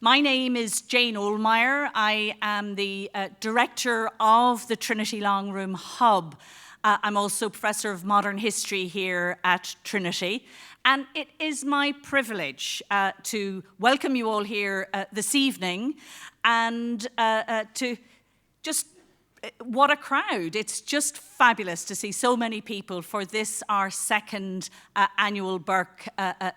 My name is Jane Ohlmeyer. I am the director of the Trinity Long Room Hub. I'm also Professor of Modern History here at Trinity. And it is my privilege to welcome you all here this evening and to just what a crowd. It's just fabulous to see so many people for this, our second annual Burke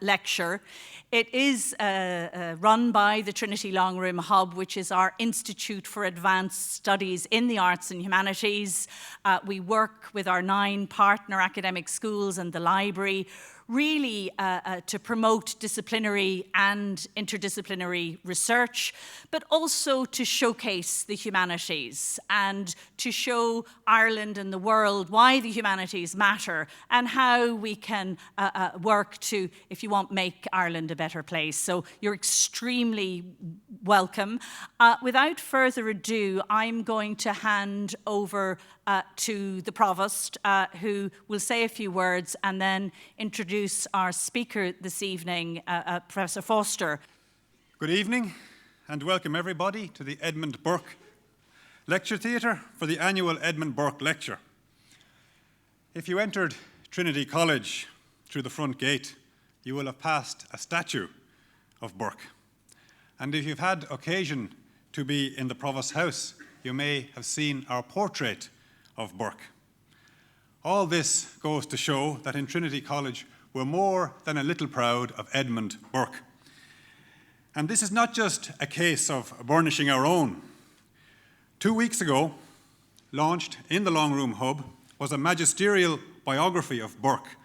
lecture. It is run by the Trinity Long Room Hub, which is our Institute for Advanced Studies in the Arts and Humanities. We work with our 9 partner academic schools and the library, really to promote disciplinary and interdisciplinary research, but also to showcase the humanities and to show Ireland and the world why the humanities matter and how we can work to, if you want, make Ireland a better place. So you're extremely welcome. Without further ado, I'm going to hand over to the Provost, who will say a few words and then introduce our speaker this evening, Professor Foster. Good evening and welcome everybody to the Edmund Burke Lecture Theatre for the annual Edmund Burke Lecture. If you entered Trinity College through the front gate, you will have passed a statue of Burke. And if you've had occasion to be in the Provost's house, you may have seen our portrait of Burke. All this goes to show that in Trinity College we're more than a little proud of Edmund Burke. And this is not just a case of burnishing our own. 2 weeks ago, launched in the Long Room Hub, was a magisterial biography of Burke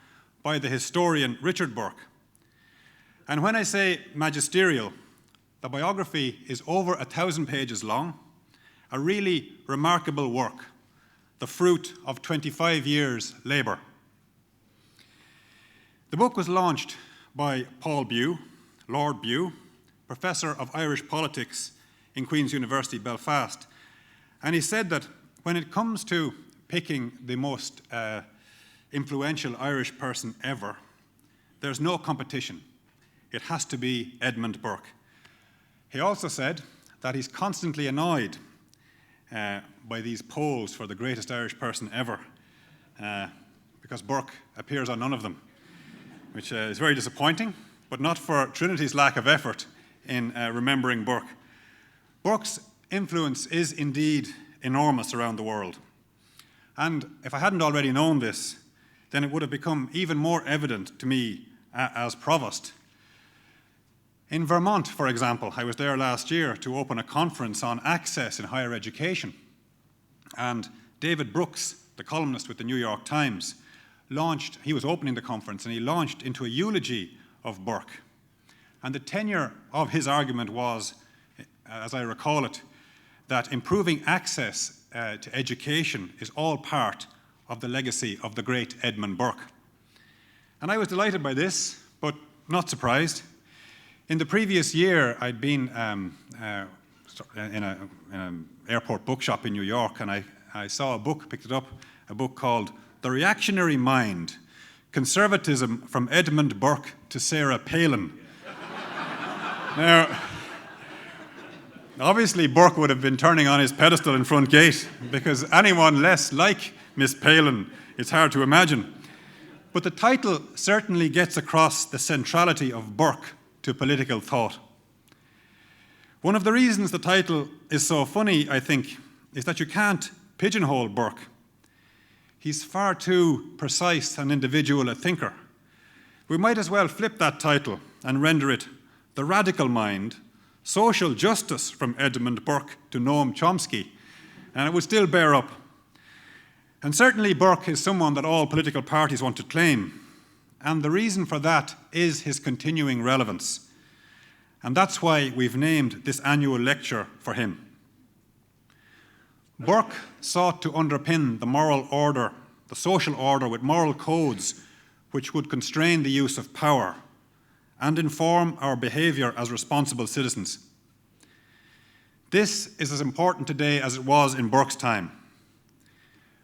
by the historian Richard Burke. And when I say magisterial, the biography is over 1,000 pages long, a really remarkable work, the fruit of 25 years' labour. The book was launched by Paul Bew, Lord Bew, Professor of Irish Politics in Queen's University, Belfast. And he said that when it comes to picking the most influential Irish person ever, there's no competition. It has to be Edmund Burke. He also said that he's constantly annoyed by these polls for the greatest Irish person ever, because Burke appears on none of them, which is very disappointing, but not for Trinity's lack of effort in remembering Burke. Burke's influence is indeed enormous around the world. And if I hadn't already known this, then it would have become even more evident to me as Provost. In Vermont, for example, I was there last year to open a conference on access in higher education. And David Brooks, the columnist with the New York Times, he was opening the conference and he launched into a eulogy of Burke. And the tenor of his argument was, as I recall it, that improving access to education is all part of the legacy of the great Edmund Burke. And I was delighted by this, but not surprised. In the previous year, I'd been in an airport bookshop in New York, and I saw a book, picked it up, a book called The Reactionary Mind, Conservatism from Edmund Burke to Sarah Palin. Now, obviously Burke would have been turning on his pedestal in front gate, because anyone less like Miss Palin, it's hard to imagine. But the title certainly gets across the centrality of Burke to political thought. One of the reasons the title is so funny, I think, is that you can't pigeonhole Burke. He's far too precise and individual a thinker. We might as well flip that title and render it The Radical Mind, Social Justice from Edmund Burke to Noam Chomsky, and it would still bear up. And certainly Burke is someone that all political parties want to claim. And the reason for that is his continuing relevance. And that's why we've named this annual lecture for him. Burke sought to underpin the moral order, the social order, with moral codes which would constrain the use of power and inform our behaviour as responsible citizens. This is as important today as it was in Burke's time.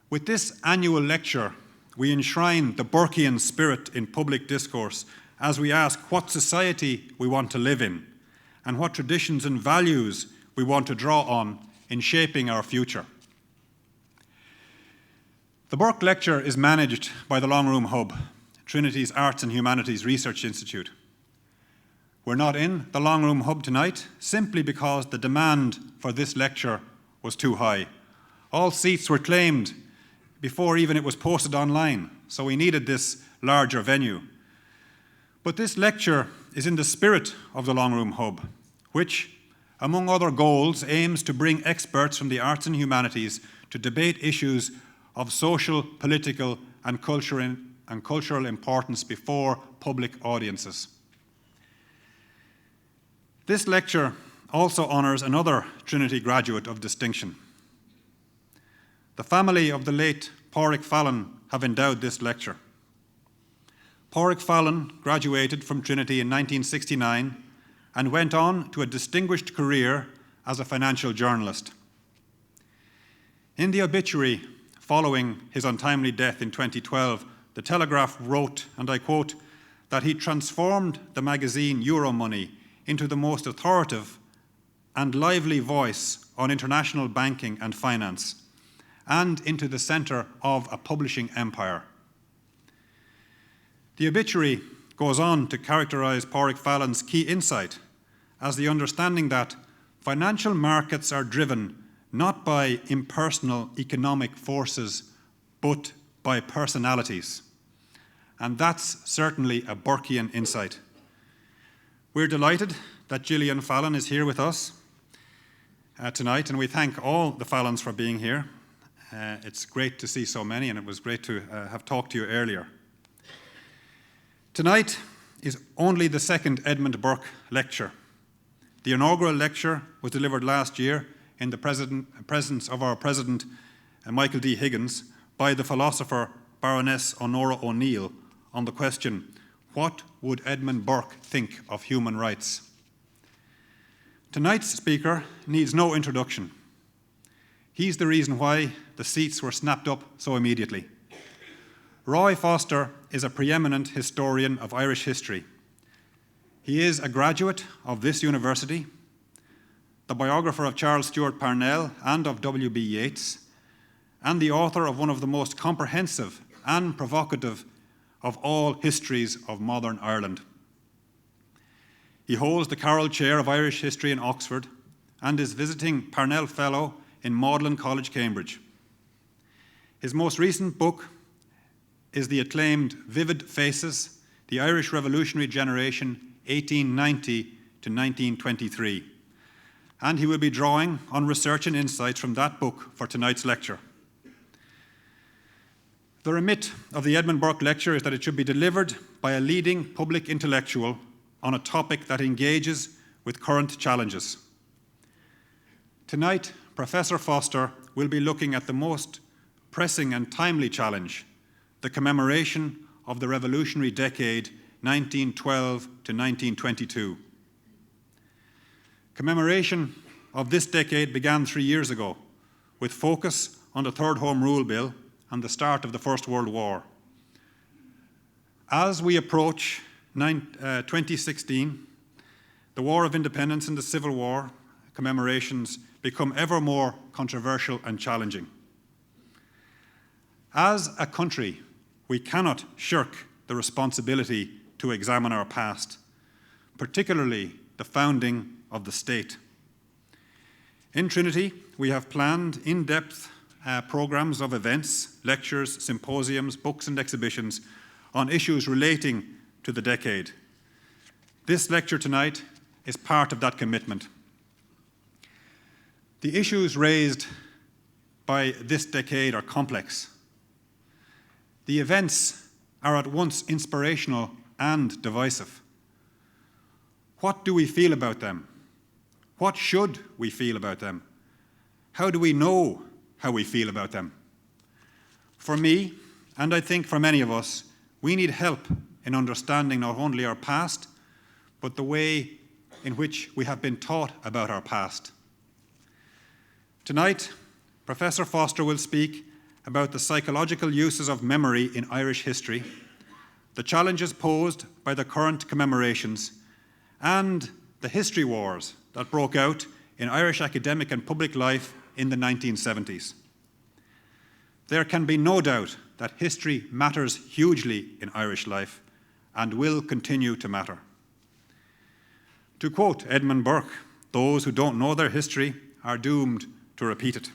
With this annual lecture, we enshrine the Burkean spirit in public discourse as we ask what society we want to live in and what traditions and values we want to draw on in shaping our future. The Burke Lecture is managed by the Long Room Hub, Trinity's Arts and Humanities Research Institute. We're not in the Long Room Hub tonight simply because the demand for this lecture was too high. All seats were claimed before even it was posted online, so we needed this larger venue. But this lecture is in the spirit of the Long Room Hub, which, among other goals, aims to bring experts from the arts and humanities to debate issues of social, political, and cultural importance before public audiences. This lecture also honours another Trinity graduate of distinction. The family of the late Padraic Fallon have endowed this lecture. Padraic Fallon graduated from Trinity in 1969 and went on to a distinguished career as a financial journalist. In the obituary following his untimely death in 2012, the Telegraph wrote, and I quote, that he transformed the magazine Euromoney into the most authoritative and lively voice on international banking and finance, and into the centre of a publishing empire. The obituary goes on to characterise Padraic Fallon's key insight as the understanding that financial markets are driven not by impersonal economic forces, but by personalities. And that's certainly a Burkean insight. We're delighted that Gillian Fallon is here with us tonight, and we thank all the Fallons for being here. It's great to see so many, and it was great to have talked to you earlier. Tonight is only the second Edmund Burke lecture. The inaugural lecture was delivered last year in the presence of our President, Michael D. Higgins, by the philosopher Baroness Honora O'Neill on the question, what would Edmund Burke think of human rights? Tonight's speaker needs no introduction. He's the reason why the seats were snapped up so immediately. Roy Foster is a preeminent historian of Irish history. He is a graduate of this university, the biographer of Charles Stewart Parnell and of W.B. Yeats, and the author of one of the most comprehensive and provocative of all histories of modern Ireland. He holds the Carroll Chair of Irish History in Oxford and is visiting Parnell Fellow in Magdalene College, Cambridge. His most recent book is the acclaimed Vivid Faces, The Irish Revolutionary Generation, 1890 to 1923. And he will be drawing on research and insights from that book for tonight's lecture. The remit of the Edmund Burke Lecture is that it should be delivered by a leading public intellectual on a topic that engages with current challenges. Tonight, Professor Foster will be looking at the most pressing and timely challenge, the commemoration of the revolutionary decade 1912 to 1922. Commemoration of this decade began 3 years ago with focus on the Third Home Rule Bill and the start of the First World War. As we approach 2016, the War of Independence and the Civil War commemorations become ever more controversial and challenging. As a country, we cannot shirk the responsibility to examine our past, particularly the founding of the state. In Trinity, we have planned in-depth programs of events, lectures, symposiums, books and exhibitions on issues relating to the decade. This lecture tonight is part of that commitment. The issues raised by this decade are complex. The events are at once inspirational and divisive. What do we feel about them? What should we feel about them? How do we know how we feel about them? For me, and I think for many of us, we need help in understanding not only our past, but the way in which we have been taught about our past. Tonight, Professor Foster will speak about the psychological uses of memory in Irish history, the challenges posed by the current commemorations, and the history wars that broke out in Irish academic and public life in the 1970s. There can be no doubt that history matters hugely in Irish life and will continue to matter. To quote Edmund Burke, those who don't know their history are doomed to repeat it.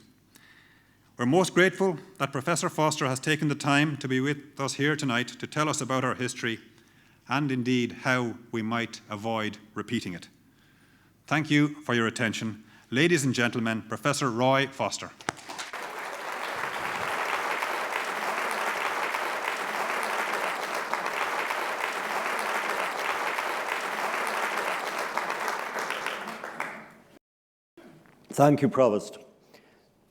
We're most grateful that Professor Foster has taken the time to be with us here tonight to tell us about our history and indeed how we might avoid repeating it. Thank you for your attention. Ladies and gentlemen, Professor Roy Foster. Thank you, Provost.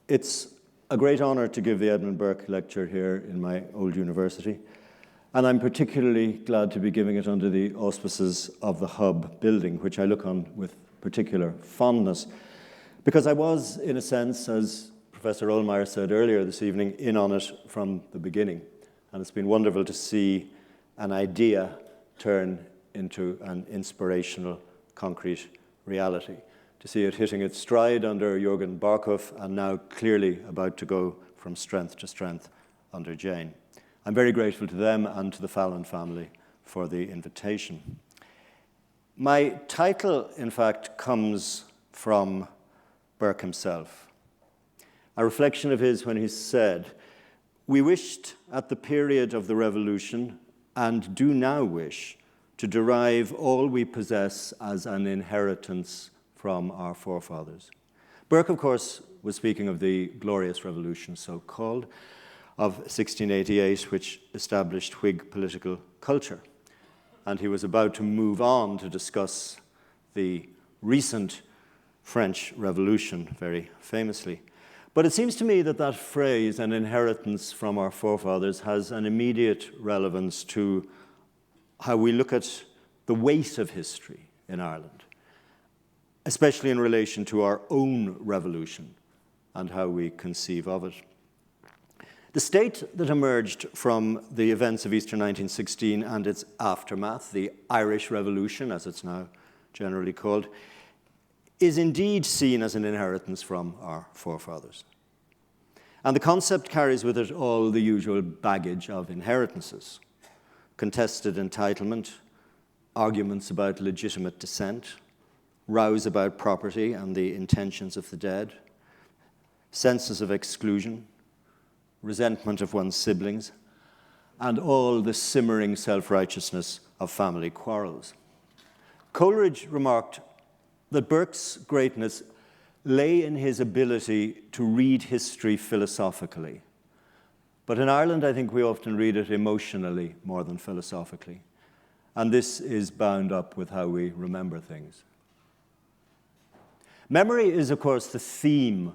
It's a great honour to give the Edmund Burke Lecture here in my old university, and I'm particularly glad to be giving it under the auspices of the Hub building, which I look on with particular fondness, because I was, in a sense, as Professor Ohlmeyer said earlier this evening, in on it from the beginning. And it's been wonderful to see an idea turn into an inspirational, concrete reality, to see it hitting its stride under Jürgen Barkhoff and now clearly about to go from strength to strength under Jane. I'm very grateful to them and to the Fallon family for the invitation. My title, in fact, comes from Burke himself. A reflection of his when he said, "We wished at the period of the Revolution, and do now wish, to derive all we possess as an inheritance from our forefathers." Burke, of course, was speaking of the Glorious Revolution, so-called, of 1688, which established Whig political culture. And he was about to move on to discuss the recent French Revolution, very famously. But it seems to me that that phrase, an inheritance from our forefathers, has an immediate relevance to how we look at the weight of history in Ireland, especially in relation to our own revolution and how we conceive of it. The state that emerged from the events of Easter 1916 and its aftermath, the Irish Revolution, as it's now generally called, is indeed seen as an inheritance from our forefathers. And the concept carries with it all the usual baggage of inheritances: contested entitlement, arguments about legitimate descent, rows about property and the intentions of the dead, senses of exclusion, resentment of one's siblings, and all the simmering self-righteousness of family quarrels. Coleridge remarked that Burke's greatness lay in his ability to read history philosophically. But in Ireland, I think we often read it emotionally more than philosophically. And this is bound up with how we remember things. Memory is, of course, the theme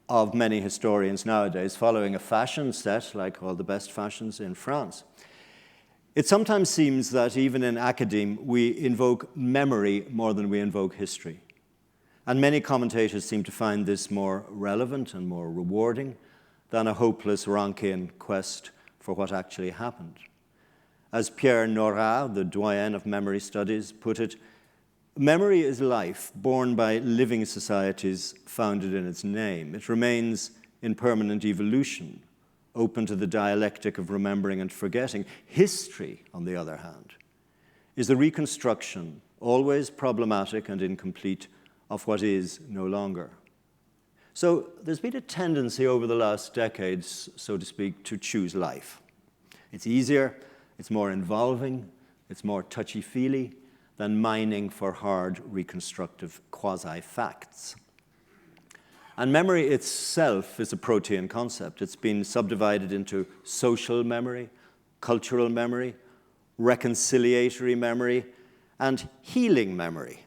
of many historians nowadays, following a fashion set, like all the best fashions in France. It sometimes seems that even in academe, we invoke memory more than we invoke history. And many commentators seem to find this more relevant and more rewarding than a hopeless Rankian quest for what actually happened. As Pierre Nora, the doyen of memory studies, put it, memory is life born by living societies founded in its name. It remains in permanent evolution, open to the dialectic of remembering and forgetting. History, on the other hand, is the reconstruction, always problematic and incomplete, of what is no longer. So there's been a tendency over the last decades, so to speak, to choose life. It's easier, it's more involving, it's more touchy-feely than mining for hard reconstructive quasi-facts. And memory itself is a protean concept. It's been subdivided into social memory, cultural memory, reconciliatory memory, and healing memory.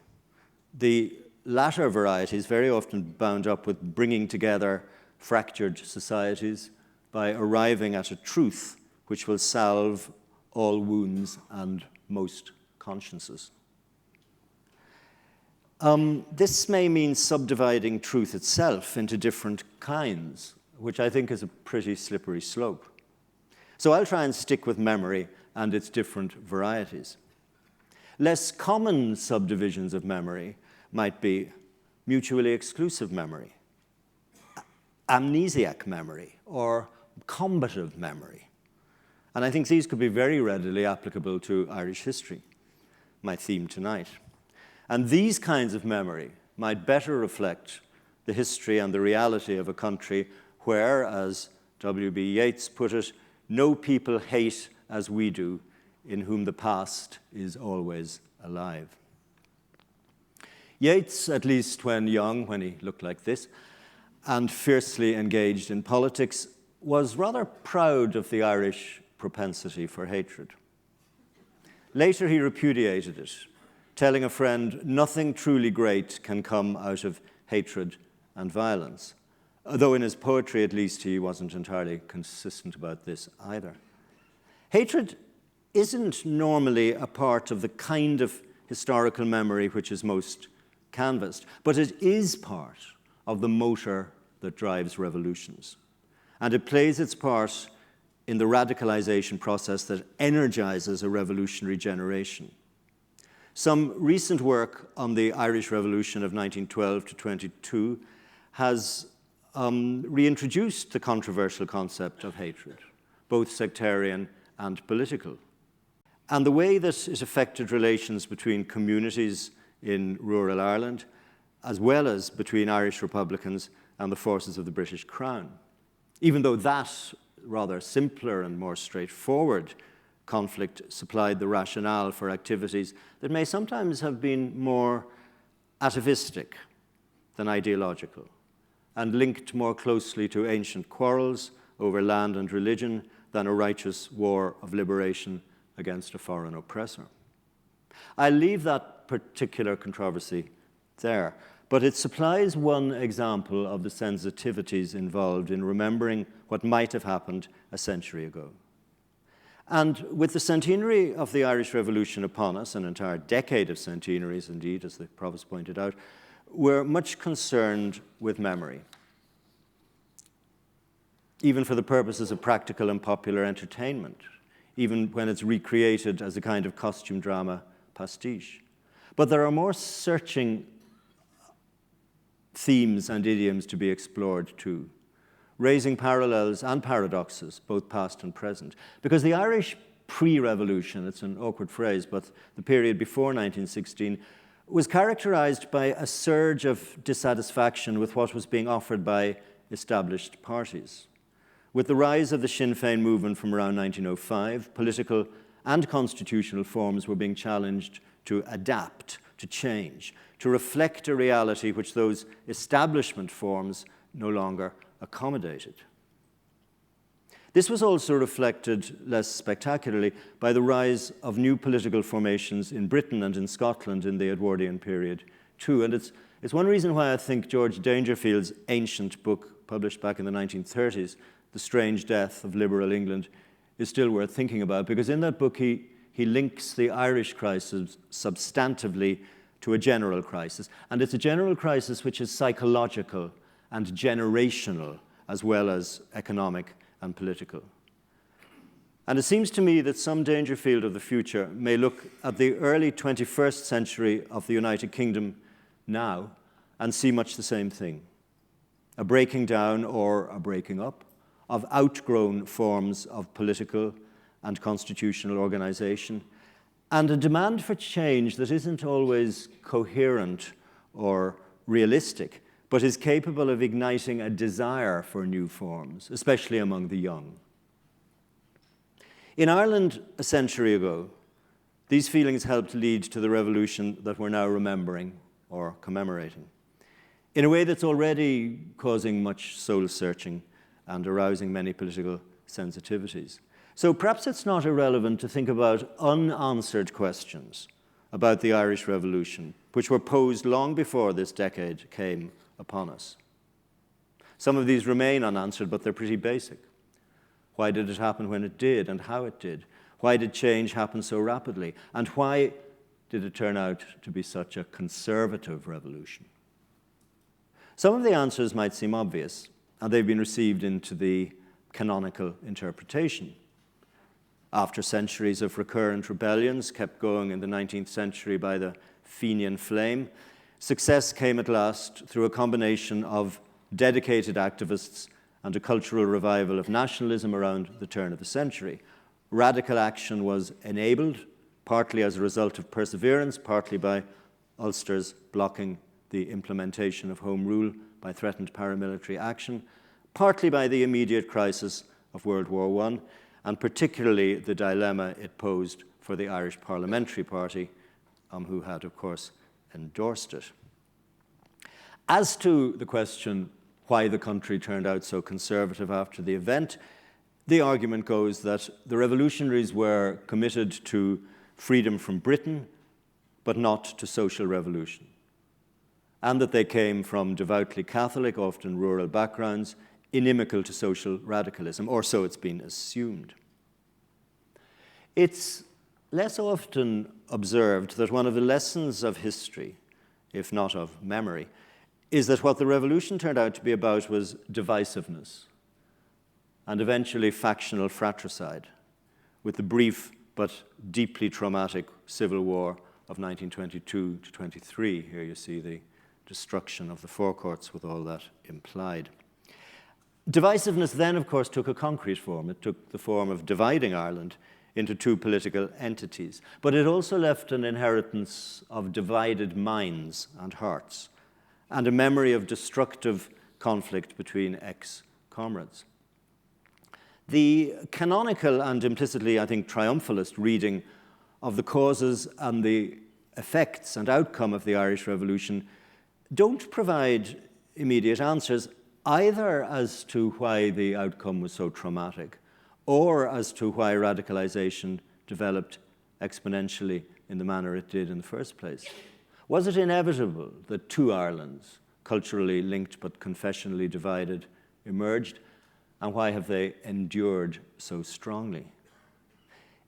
The latter variety is very often bound up with bringing together fractured societies by arriving at a truth which will salve all wounds and most consciences. This may mean subdividing truth itself into different kinds, which I think is a pretty slippery slope. So I'll try and stick with memory and its different varieties. Less common subdivisions of memory might be mutually exclusive memory, amnesiac memory, or combative memory. And I think these could be very readily applicable to Irish history, my theme tonight. And these kinds of memory might better reflect the history and the reality of a country where, as W.B. Yeats put it, no people hate as we do, in whom the past is always alive. Yeats, at least when young, when he looked like this, and fiercely engaged in politics, was rather proud of the Irish propensity for hatred. Later he repudiated it, telling a friend, "Nothing truly great can come out of hatred and violence," though in his poetry, at least, he wasn't entirely consistent about this either. Hatred isn't normally a part of the kind of historical memory which is most canvassed, but it is part of the motor that drives revolutions. And it plays its part in the radicalization process that energizes a revolutionary generation. Some recent work on the Irish Revolution of 1912 to 22 has reintroduced the controversial concept of hatred, both sectarian and political, and the way that it affected relations between communities in rural Ireland, as well as between Irish Republicans and the forces of the British Crown. Even though that rather simpler and more straightforward conflict supplied the rationale for activities that may sometimes have been more atavistic than ideological, and linked more closely to ancient quarrels over land and religion than a righteous war of liberation against a foreign oppressor. I leave that particular controversy there, but it supplies one example of the sensitivities involved in remembering what might have happened a century ago. And with the centenary of the Irish Revolution upon us, an entire decade of centenaries indeed, as the Provost pointed out, we're much concerned with memory, even for the purposes of practical and popular entertainment, even when it's recreated as a kind of costume drama pastiche. But there are more searching themes and idioms to be explored too, raising parallels and paradoxes, both past and present. Because the Irish pre-revolution, it's an awkward phrase, but the period before 1916, was characterized by a surge of dissatisfaction with what was being offered by established parties. With the rise of the Sinn Féin movement from around 1905, political and constitutional forms were being challenged to adapt, to change, to reflect a reality which those establishment forms no longer accommodated. This was also reflected, less spectacularly, by the rise of new political formations in Britain and in Scotland in the Edwardian period, too. And it's one reason why I think George Dangerfield's ancient book, published back in the 1930s, The Strange Death of Liberal England, is still worth thinking about, because in that book he links the Irish crisis substantively to a general crisis. And it's a general crisis which is psychological and generational, as well as economic and political. And it seems to me that some Dangerfield of the future may look at the early 21st century of the United Kingdom now and see much the same thing: a breaking down or a breaking up of outgrown forms of political and constitutional organization, and a demand for change that isn't always coherent or realistic, but is capable of igniting a desire for new forms, especially among the young. In Ireland a century ago, these feelings helped lead to the revolution that we're now remembering or commemorating, in a way that's already causing much soul-searching and arousing many political sensitivities. So perhaps it's not irrelevant to think about unanswered questions about the Irish Revolution, which were posed long before this decade came upon us. Some of these remain unanswered, but they're pretty basic. Why did it happen when it did, and how it did? Why did change happen so rapidly? And why did it turn out to be such a conservative revolution? Some of the answers might seem obvious, and they've been received into the canonical interpretation. After centuries of recurrent rebellions, kept going in the 19th century by the Fenian flame, success came at last through a combination of dedicated activists and a cultural revival of nationalism around the turn of the century. Radical action was enabled, partly as a result of perseverance, partly by Ulster's blocking the implementation of Home Rule by threatened paramilitary action, partly by the immediate crisis of World War I, and particularly the dilemma it posed for the Irish Parliamentary Party, who had, of course, endorsed it. As to the question why the country turned out so conservative after the event, the argument goes that the revolutionaries were committed to freedom from Britain, but not to social revolution, and that they came from devoutly Catholic, often rural backgrounds, inimical to social radicalism, or so it's been assumed. It's less often observed that one of the lessons of history, if not of memory, is that what the revolution turned out to be about was divisiveness and eventually factional fratricide, with the brief but deeply traumatic civil war of 1922 to 23. Here you see the destruction of the forecourts with all that implied. Divisiveness then, of course, took a concrete form. It took the form of dividing Ireland into two political entities. But it also left an inheritance of divided minds and hearts, and a memory of destructive conflict between ex-comrades. The canonical and implicitly, I think, triumphalist reading of the causes and the effects and outcome of the Irish Revolution don't provide immediate answers, either as to why the outcome was so traumatic or as to why radicalization developed exponentially in the manner it did in the first place. Was it inevitable that two Irelands, culturally linked but confessionally divided, emerged? And why have they endured so strongly?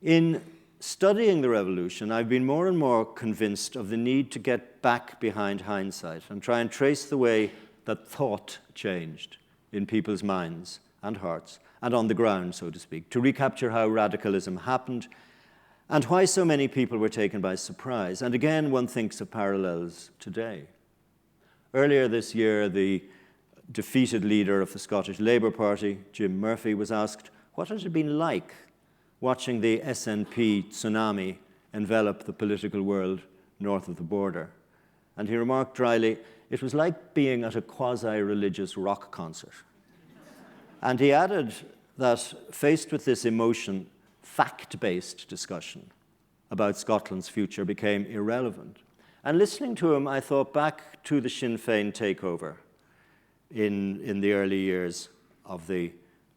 In studying the revolution, I've been more and more convinced of the need to get back behind hindsight and try and trace the way that thought changed in people's minds and hearts, and on the ground, so to speak, to recapture how radicalism happened and why so many people were taken by surprise. And again, one thinks of parallels today. Earlier this year, the defeated leader of the Scottish Labour Party, Jim Murphy, was asked what it had been like watching the SNP tsunami envelop the political world north of the border. And he remarked dryly, it was like being at a quasi-religious rock concert. And he added that faced with this emotion, fact-based discussion about Scotland's future became irrelevant. And listening to him, I thought back to the Sinn Féin takeover in the early years of the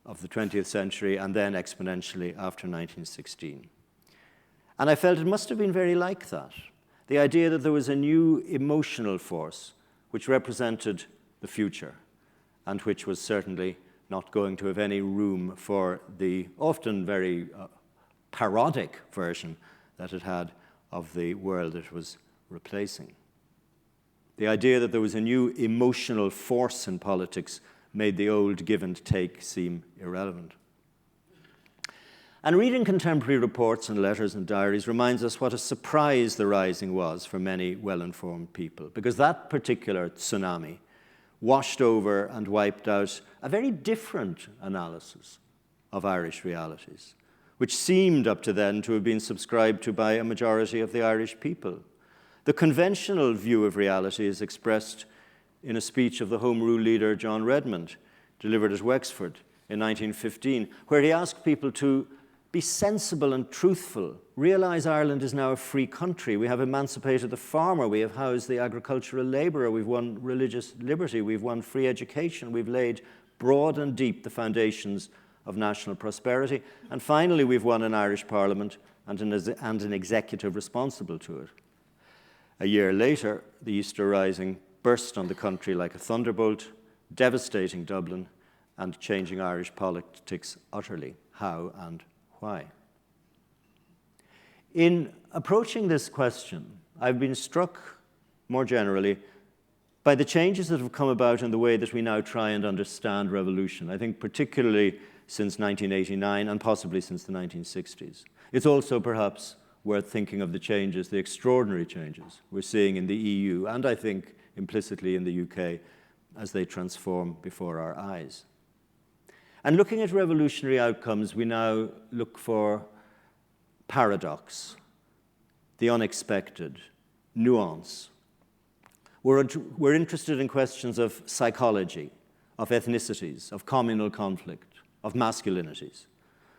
20th century, and then exponentially after 1916. And I felt it must have been very like that. The idea that there was a new emotional force which represented the future, and which was certainly not going to have any room for the often very parodic version that it had of the world it was replacing. The idea that there was a new emotional force in politics made the old give and take seem irrelevant. And reading contemporary reports and letters and diaries reminds us what a surprise the rising was for many well-informed people, because that particular tsunami washed over and wiped out a very different analysis of Irish realities, which seemed up to then to have been subscribed to by a majority of the Irish people. The conventional view of reality is expressed in a speech of the Home Rule leader John Redmond, delivered at Wexford in 1915, where he asked people to be sensible and truthful. Realize Ireland is now a free country. We have emancipated the farmer. We have housed the agricultural labourer. We've won religious liberty. We've won free education. We've laid broad and deep the foundations of national prosperity. And finally, we've won an Irish Parliament and an executive responsible to it. A year later, the Easter Rising burst on the country like a thunderbolt, devastating Dublin and changing Irish politics utterly. How and why? In approaching this question, I've been struck more generally by the changes that have come about in the way that we now try and understand revolution. I think particularly since 1989 and possibly since the 1960s. It's also perhaps worth thinking of the changes, the extraordinary changes we're seeing in the EU and I think implicitly in the UK as they transform before our eyes. And looking at revolutionary outcomes, we now look for paradox, the unexpected, nuance. We're interested in questions of psychology, of ethnicities, of communal conflict, of masculinities.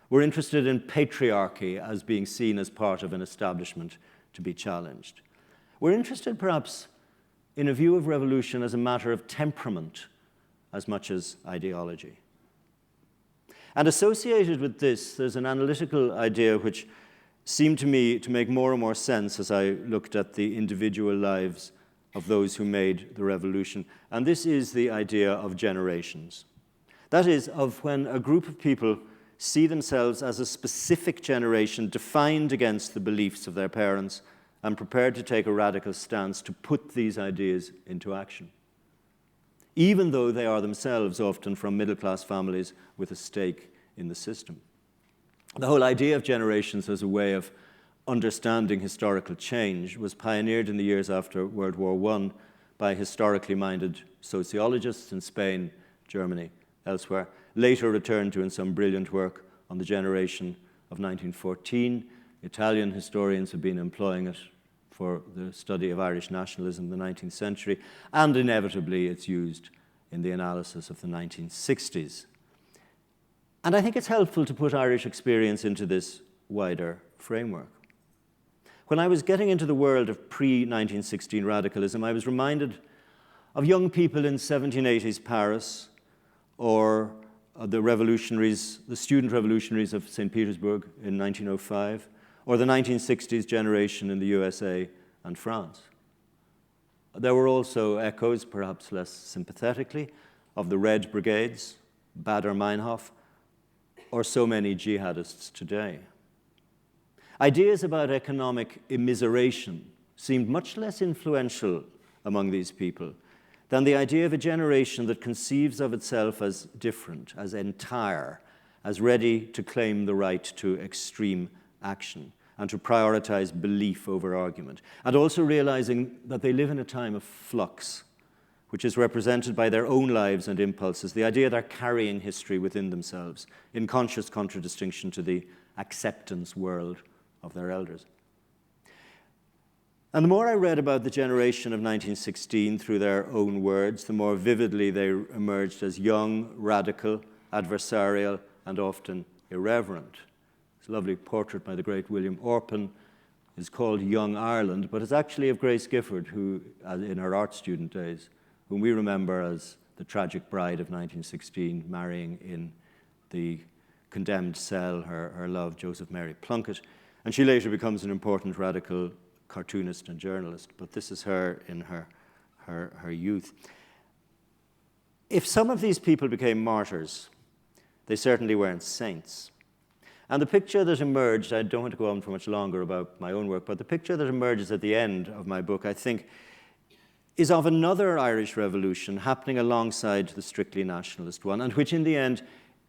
We're interested in patriarchy as being seen as part of an establishment to be challenged. We're interested perhaps in a view of revolution as a matter of temperament as much as ideology. And associated with this, there's an analytical idea which seemed to me to make more and more sense as I looked at the individual lives of those who made the revolution. And this is the idea of generations. That is, of when a group of people see themselves as a specific generation defined against the beliefs of their parents and prepared to take a radical stance to put these ideas into action, even though they are themselves often from middle-class families with a stake in the system. The whole idea of generations as a way of understanding historical change was pioneered in the years after World War I by historically minded sociologists in Spain, Germany, elsewhere, later returned to in some brilliant work on the generation of 1914. Italian historians have been employing it for the study of Irish nationalism in the 19th century, and inevitably it's used in the analysis of the 1960s. And I think it's helpful to put Irish experience into this wider framework. When I was getting into the world of pre-1916 radicalism, I was reminded of young people in 1780s Paris, or the revolutionaries, the student revolutionaries of St. Petersburg in 1905, or the 1960s generation in the USA and France. There were also echoes, perhaps less sympathetically, of the Red Brigades, Baader-Meinhof, or so many jihadists today. Ideas about economic immiseration seemed much less influential among these people than the idea of a generation that conceives of itself as different, as entire, as ready to claim the right to extreme action and to prioritize belief over argument, and also realizing that they live in a time of flux, which is represented by their own lives and impulses, the idea they're carrying history within themselves, in conscious contradistinction to the acceptance world of their elders. And the more I read about the generation of 1916 through their own words, the more vividly they emerged as young, radical, adversarial, and often irreverent. It's a lovely portrait by the great William Orpen. It's called Young Ireland, but it's actually of Grace Gifford, who, in her art student days, whom we remember as the tragic bride of 1916, marrying in the condemned cell her love, Joseph Mary Plunkett. And she later becomes an important radical cartoonist and journalist, but this is her in her youth. If some of these people became martyrs, they certainly weren't saints. And the picture that emerged, I don't want to go on for much longer about my own work, but the picture that emerges at the end of my book, I think, is of another Irish revolution happening alongside the strictly nationalist one, and which in the end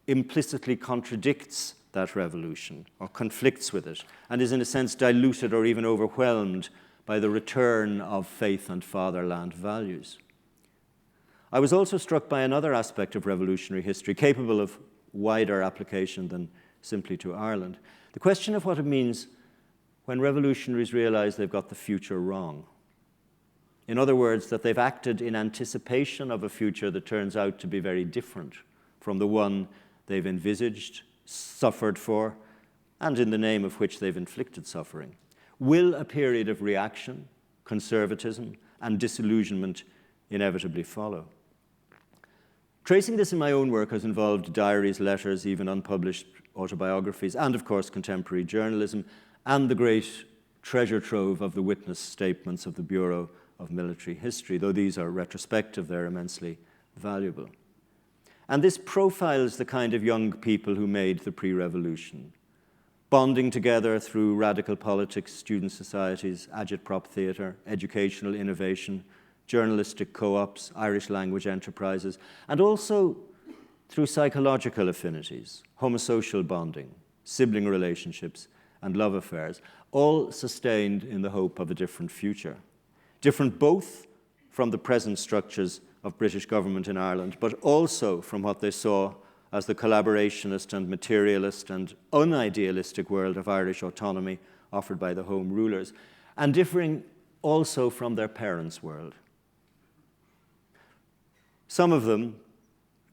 implicitly contradicts that revolution or conflicts with it, and is in a sense diluted or even overwhelmed by the return of faith and fatherland values. I was also struck by another aspect of revolutionary history, capable of wider application than simply to Ireland. The question of what it means when revolutionaries realize they've got the future wrong. In other words, that they've acted in anticipation of a future that turns out to be very different from the one they've envisaged, suffered for, and in the name of which they've inflicted suffering. Will a period of reaction, conservatism, and disillusionment inevitably follow? Tracing this in my own work has involved diaries, letters, even unpublished autobiographies, and of course contemporary journalism, and the great treasure trove of the witness statements of the Bureau of Military History. Though these are retrospective, they're immensely valuable. And this profiles the kind of young people who made the pre-revolution, bonding together through radical politics, student societies, agitprop theatre, educational innovation, journalistic co-ops, Irish language enterprises, and also through psychological affinities, homosocial bonding, sibling relationships, and love affairs, all sustained in the hope of a different future. Different both from the present structures of British government in Ireland, but also from what they saw as the collaborationist and materialist and unidealistic world of Irish autonomy offered by the Home Rulers, and differing also from their parents' world. Some of them,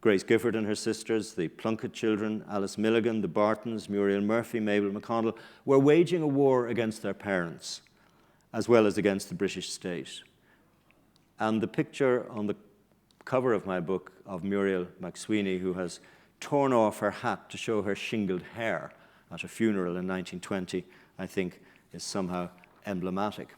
Grace Gifford and her sisters, the Plunkett children, Alice Milligan, the Bartons, Muriel Murphy, Mabel McConnell, were waging a war against their parents, as well as against the British state. And the picture on the cover of my book of Muriel McSweeney, who has torn off her hat to show her shingled hair at a funeral in 1920, I think is somehow emblematic.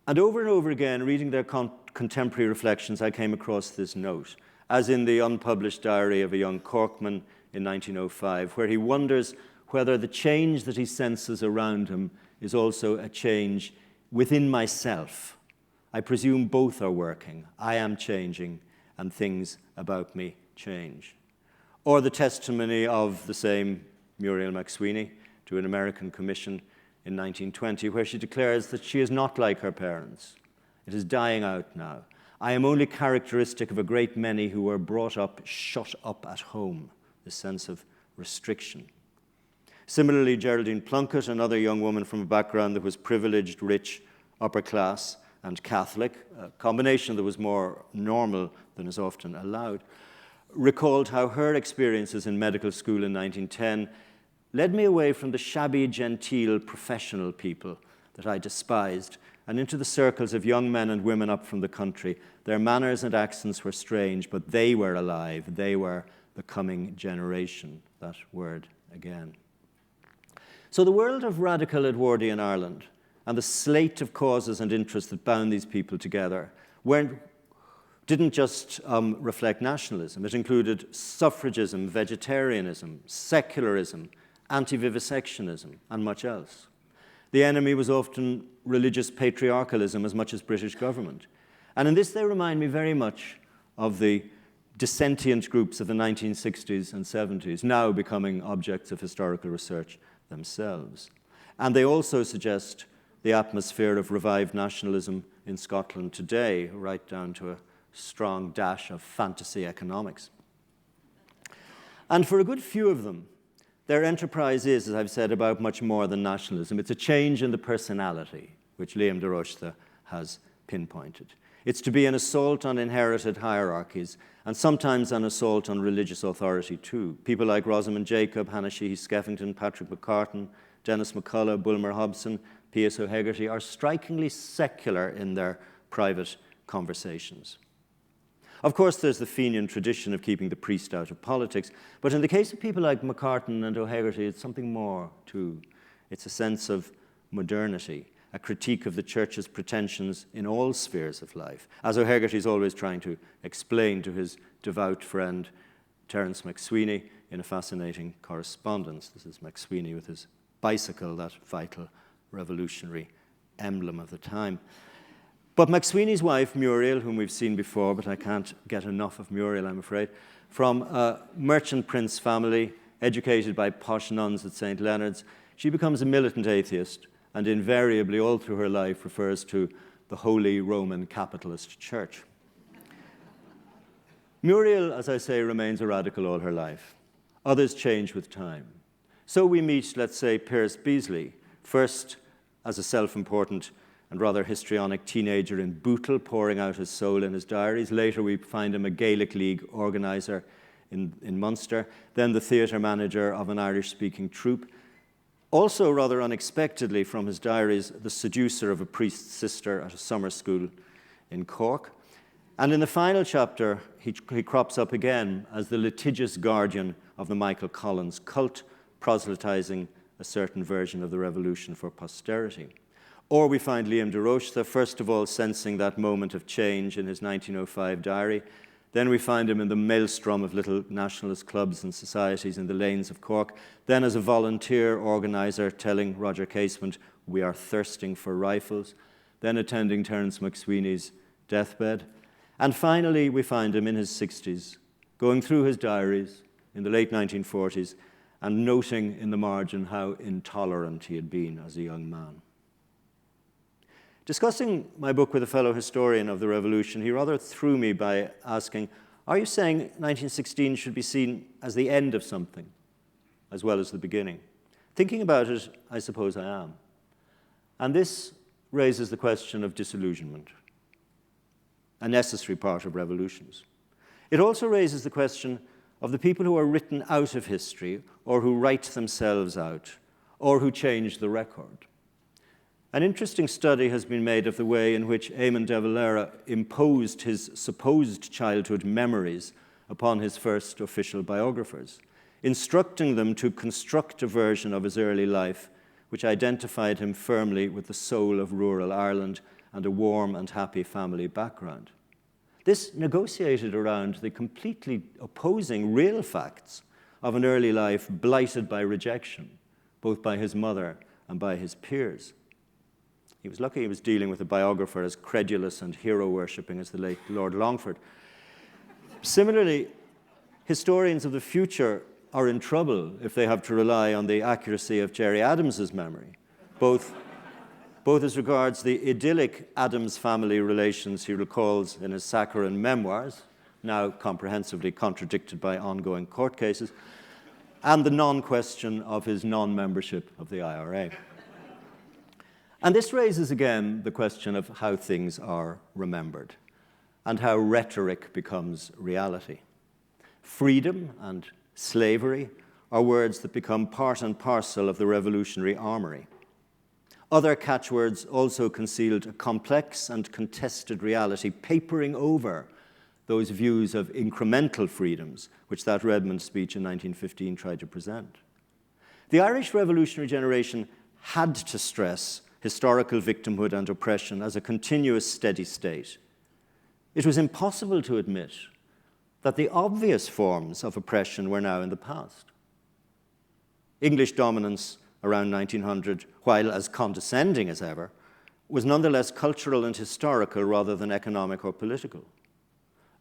And over again, reading their contemporary reflections, I came across this note, as in the unpublished diary of a young Corkman in 1905, where he wonders whether the change that he senses around him is also a change within myself. I presume both are working. I am changing, and things about me change. Or the testimony of the same Muriel McSweeney to an American commission in 1920, where she declares that she is not like her parents. It is dying out now. I am only characteristic of a great many who were brought up, shut up at home, the sense of restriction. Similarly, Geraldine Plunkett, another young woman from a background that was privileged, rich, upper class, and Catholic, a combination that was more normal than is often allowed, recalled how her experiences in medical school in 1910 led me away from the shabby, genteel, professional people that I despised and into the circles of young men and women up from the country. Their manners and accents were strange, but they were alive. They were the coming generation, that word again. So the world of radical Edwardian Ireland and the slate of causes and interests that bound these people together didn't just reflect nationalism. It included suffragism, vegetarianism, secularism, anti-vivisectionism, and much else. The enemy was often religious patriarchalism as much as British government. And in this, they remind me very much of the dissentient groups of the 1960s and 70s, now becoming objects of historical research themselves. And they also suggest the atmosphere of revived nationalism in Scotland today, right down to a strong dash of fantasy economics. And for a good few of them, their enterprise is, as I've said, about much more than nationalism. It's a change in the personality, which Liam de Rochta has pinpointed. It's to be an assault on inherited hierarchies, and sometimes an assault on religious authority too. People like Rosamund Jacob, Hannah Sheehy Skeffington, Patrick McCartan, Dennis McCullough, Bulmer Hobson, P.S. O'Hegarty are strikingly secular in their private conversations. Of course, there's the Fenian tradition of keeping the priest out of politics, but in the case of people like McCartan and O'Hegarty, it's something more, too. It's a sense of modernity, a critique of the church's pretensions in all spheres of life, as O'Hegarty is always trying to explain to his devout friend, Terence McSweeney, in a fascinating correspondence. This is McSweeney with his bicycle, that vital revolutionary emblem of the time. But McSweeney's wife, Muriel, whom we've seen before, but I can't get enough of Muriel, I'm afraid, from a merchant prince family, educated by posh nuns at St. Leonard's, she becomes a militant atheist and invariably all through her life refers to the Holy Roman Capitalist Church. Muriel, as I say, remains a radical all her life. Others change with time. So we meet, let's say, Pierce Beasley, first as a self-important and rather histrionic teenager in Bootle, pouring out his soul in his diaries. Later we find him a Gaelic League organiser in Munster, then the theatre manager of an Irish-speaking troupe. Also, rather unexpectedly from his diaries, the seducer of a priest's sister at a summer school in Cork. And in the final chapter, he crops up again as the litigious guardian of the Michael Collins cult, proselytizing a certain version of the revolution for posterity. Or we find Liam de Rochta, first of all, sensing that moment of change in his 1905 diary. Then we find him in the maelstrom of little nationalist clubs and societies in the lanes of Cork. Then as a volunteer organiser telling Roger Casement, "We are thirsting for rifles." Then attending Terence McSweeney's deathbed. And finally, we find him in his 60s, going through his diaries in the late 1940s and noting in the margin how intolerant he had been as a young man. Discussing my book with a fellow historian of the Revolution, he rather threw me by asking, are you saying 1916 should be seen as the end of something, as well as the beginning? Thinking about it, I suppose I am. And this raises the question of disillusionment, a necessary part of revolutions. It also raises the question of the people who are written out of history, or who write themselves out, or who change the record. An interesting study has been made of the way in which Eamon de Valera imposed his supposed childhood memories upon his first official biographers, instructing them to construct a version of his early life which identified him firmly with the soul of rural Ireland and a warm and happy family background. This negotiated around the completely opposing real facts of an early life blighted by rejection, both by his mother and by his peers. He was lucky he was dealing with a biographer as credulous and hero-worshipping as the late Lord Longford. Similarly, historians of the future are in trouble if they have to rely on the accuracy of Gerry Adams's memory, both as regards the idyllic Adams family relations he recalls in his saccharine memoirs, now comprehensively contradicted by ongoing court cases, and the non-question of his non-membership of the IRA. And this raises again the question of how things are remembered and how rhetoric becomes reality. Freedom and slavery are words that become part and parcel of the revolutionary armory. Other catchwords also concealed a complex and contested reality, papering over those views of incremental freedoms which that Redmond speech in 1915 tried to present. The Irish revolutionary generation had to stress historical victimhood and oppression as a continuous steady state. It was impossible to admit that the obvious forms of oppression were now in the past. English dominance around 1900, while as condescending as ever, was nonetheless cultural and historical rather than economic or political.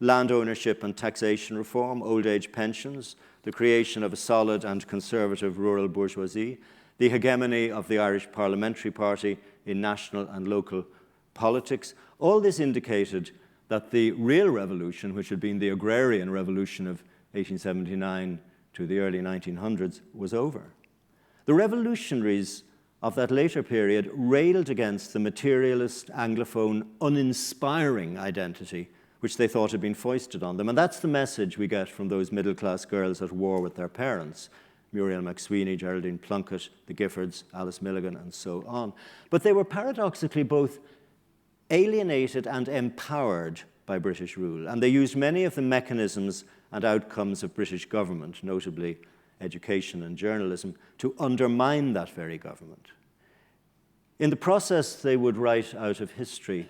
Land ownership and taxation reform, old age pensions, the creation of a solid and conservative rural bourgeoisie, the hegemony of the Irish Parliamentary Party in national and local politics, all this indicated that the real revolution, which had been the agrarian revolution of 1879 to the early 1900s, was over. The revolutionaries of that later period railed against the materialist, Anglophone, uninspiring identity which they thought had been foisted on them. And that's the message we get from those middle-class girls at war with their parents, Muriel Sweeney, Geraldine Plunkett, the Giffords, Alice Milligan, and so on. But they were paradoxically both alienated and empowered by British rule, and they used many of the mechanisms and outcomes of British government, notably education and journalism, to undermine that very government. In the process, they would write out of history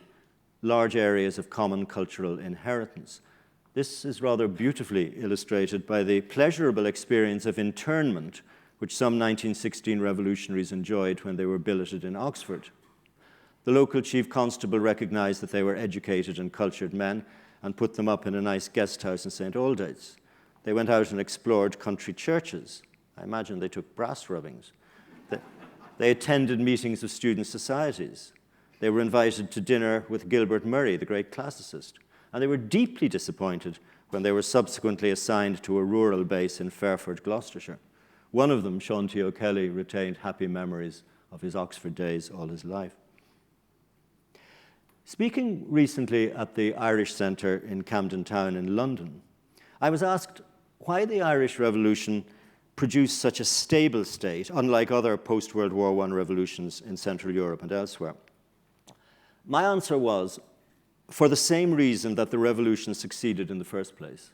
large areas of common cultural inheritance. This is rather beautifully illustrated by the pleasurable experience of internment which some 1916 revolutionaries enjoyed when they were billeted in Oxford. The local chief constable recognized that they were educated and cultured men and put them up in a nice guest house in St. Aldate's. They went out and explored country churches. I imagine they took brass rubbings. They attended meetings of student societies. They were invited to dinner with Gilbert Murray, the great classicist. And they were deeply disappointed when they were subsequently assigned to a rural base in Fairford, Gloucestershire. One of them, Shaun T OKelly, retained happy memories of his Oxford days all his life. Speaking recently at the Irish Centre in Camden Town in London, I was asked why the Irish Revolution produced such a stable state, unlike other post-World War I revolutions in Central Europe and elsewhere. My answer was, for the same reason that the revolution succeeded in the first place.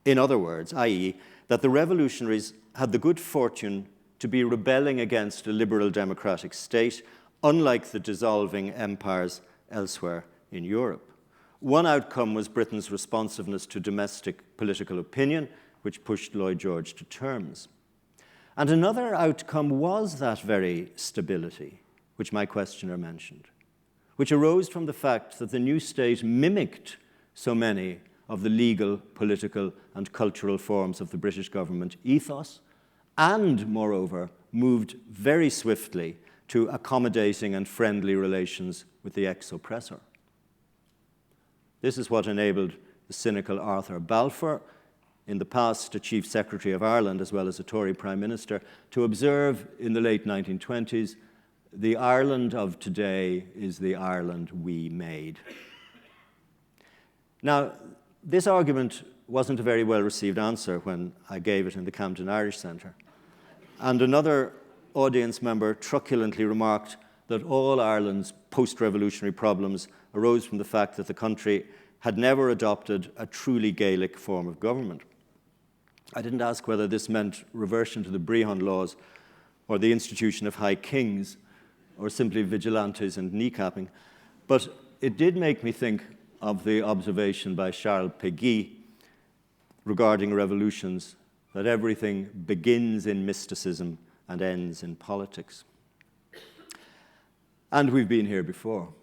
In other words, i.e., that the revolutionaries had the good fortune to be rebelling against a liberal democratic state, unlike the dissolving empires elsewhere in Europe. One outcome was Britain's responsiveness to domestic political opinion, which pushed Lloyd George to terms. And another outcome was that very stability, which my questioner mentioned, which arose from the fact that the new state mimicked so many of the legal, political, and cultural forms of the British government ethos, and, moreover, moved very swiftly to accommodating and friendly relations with the ex-oppressor. This is what enabled the cynical Arthur Balfour, in the past a Chief Secretary of Ireland as well as a Tory Prime Minister, to observe in the late 1920s, "The Ireland of today is the Ireland we made." Now, this argument wasn't a very well-received answer when I gave it in the Camden Irish Centre. And another audience member truculently remarked that all Ireland's post-revolutionary problems arose from the fact that the country had never adopted a truly Gaelic form of government. I didn't ask whether this meant reversion to the Brehon laws or the institution of high kings or simply vigilantes and kneecapping, but it did make me think of the observation by Charles Péguy regarding revolutions that everything begins in mysticism and ends in politics. And we've been here before.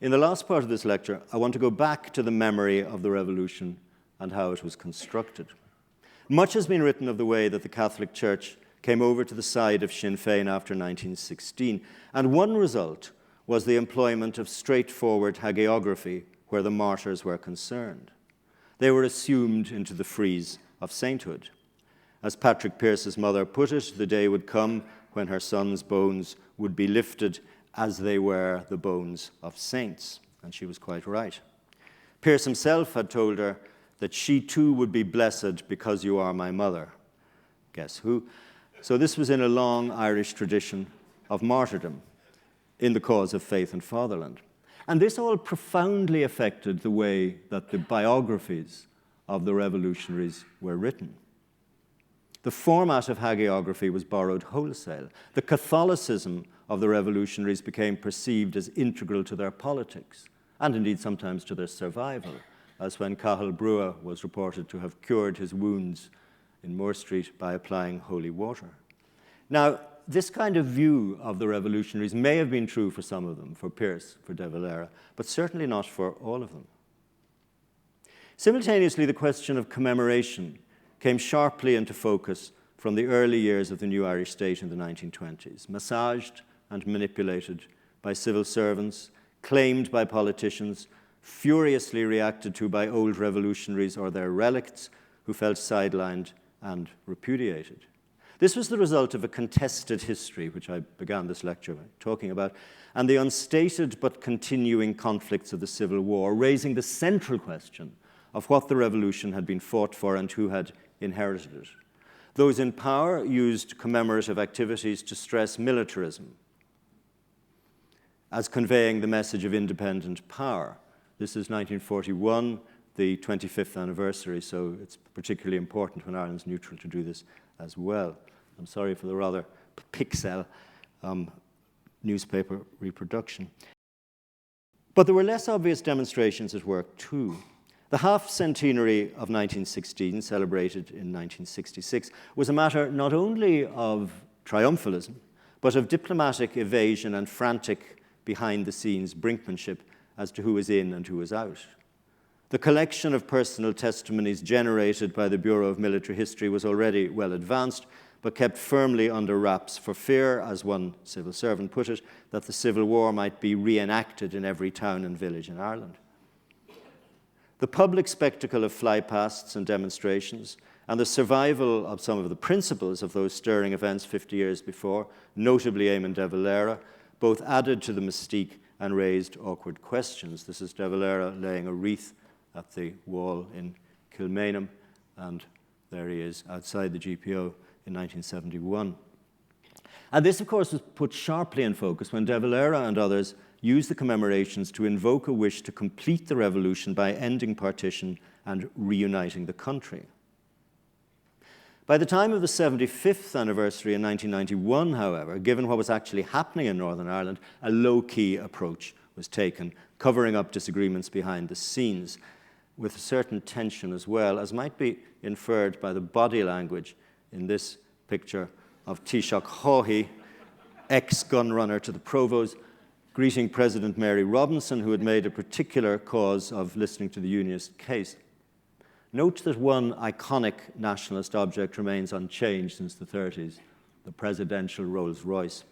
In the last part of this lecture, I want to go back to the memory of the revolution and how it was constructed. Much has been written of the way that the Catholic Church came over to the side of Sinn Féin after 1916, and one result was the employment of straightforward hagiography where the martyrs were concerned. They were assumed into the frieze of sainthood. As Patrick Pearse's mother put it, the day would come when her son's bones would be lifted as they were the bones of saints, and she was quite right. Pearse himself had told her that she too would be blessed because you are my mother. Guess who? So this was in a long Irish tradition of martyrdom in the cause of faith and fatherland. And this all profoundly affected the way that the biographies of the revolutionaries were written. The format of hagiography was borrowed wholesale. The Catholicism of the revolutionaries became perceived as integral to their politics, and indeed sometimes to their survival, as when Cathal Brugha was reported to have cured his wounds in Moore Street by applying holy water. Now, this kind of view of the revolutionaries may have been true for some of them, for Pearse, for de Valera, but certainly not for all of them. Simultaneously, the question of commemoration came sharply into focus from the early years of the new Irish state in the 1920s, massaged and manipulated by civil servants, claimed by politicians, furiously reacted to by old revolutionaries or their relicts who felt sidelined and repudiated. This was the result of a contested history, which I began this lecture talking about, and the unstated but continuing conflicts of the Civil War, raising the central question of what the revolution had been fought for and who had inherited it. Those in power used commemorative activities to stress militarism as conveying the message of independent power. This is 1941, the 25th anniversary, so it's particularly important when Ireland's neutral to do this as well. I'm sorry for the rather pixel newspaper reproduction. But there were less obvious demonstrations at work too. The half-centenary of 1916, celebrated in 1966, was a matter not only of triumphalism, but of diplomatic evasion and frantic behind-the-scenes brinkmanship as to who was in and who was out. The collection of personal testimonies generated by the Bureau of Military History was already well advanced, but kept firmly under wraps for fear, as one civil servant put it, that the Civil War might be reenacted in every town and village in Ireland. The public spectacle of flypasts and demonstrations, and the survival of some of the principles of those stirring events 50 years before, notably Eamon de Valera, both added to the mystique and raised awkward questions. This is de Valera laying a wreath at the wall in Kilmainham, and there he is outside the GPO in 1971. And this, of course, was put sharply in focus when de Valera and others used the commemorations to invoke a wish to complete the revolution by ending partition and reuniting the country. By the time of the 75th anniversary in 1991, however, given what was actually happening in Northern Ireland, a low-key approach was taken, covering up disagreements behind the scenes, with a certain tension as well, as might be inferred by the body language in this picture of Taoiseach Haughey, ex-gunrunner to the Provost, greeting President Mary Robinson, who had made a particular cause of listening to the Unionist case. Note that one iconic nationalist object remains unchanged since the 30s, the presidential Rolls-Royce.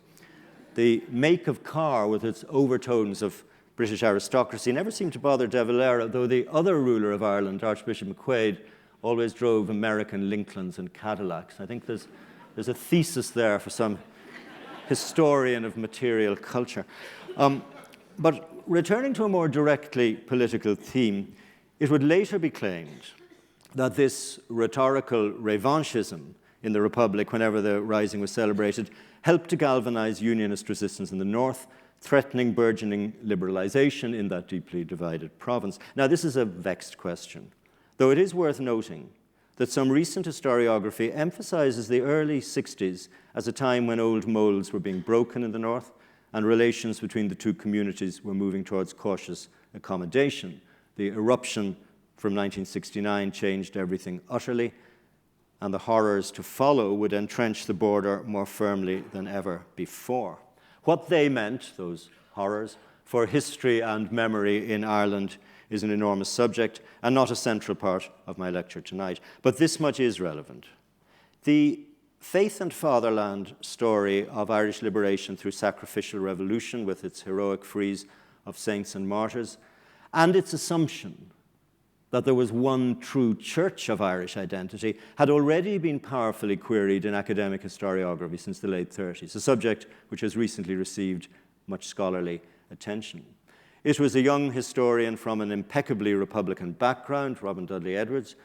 The make of car, with its overtones of British aristocracy, never seemed to bother de Valera, though the other ruler of Ireland, Archbishop McQuaid, always drove American Lincolns and Cadillacs. I think there's a thesis there for some historian of material culture. But returning to a more directly political theme, it would later be claimed that this rhetorical revanchism in the Republic, whenever the Rising was celebrated, helped to galvanize Unionist resistance in the North, threatening burgeoning liberalization in that deeply divided province. Now, this is a vexed question, though it is worth noting that some recent historiography emphasizes the early 60s as a time when old molds were being broken in the North and relations between the two communities were moving towards cautious accommodation. The eruption from 1969 changed everything utterly, and the horrors to follow would entrench the border more firmly than ever before. What they meant, those horrors, for history and memory in Ireland is an enormous subject and not a central part of my lecture tonight. But this much is relevant. The faith and fatherland story of Irish liberation through sacrificial revolution, with its heroic frieze of saints and martyrs, and its assumption that there was one true church of Irish identity, had already been powerfully queried in academic historiography since the late 30s, a subject which has recently received much scholarly attention. It was a young historian from an impeccably Republican background, Robin Dudley Edwards,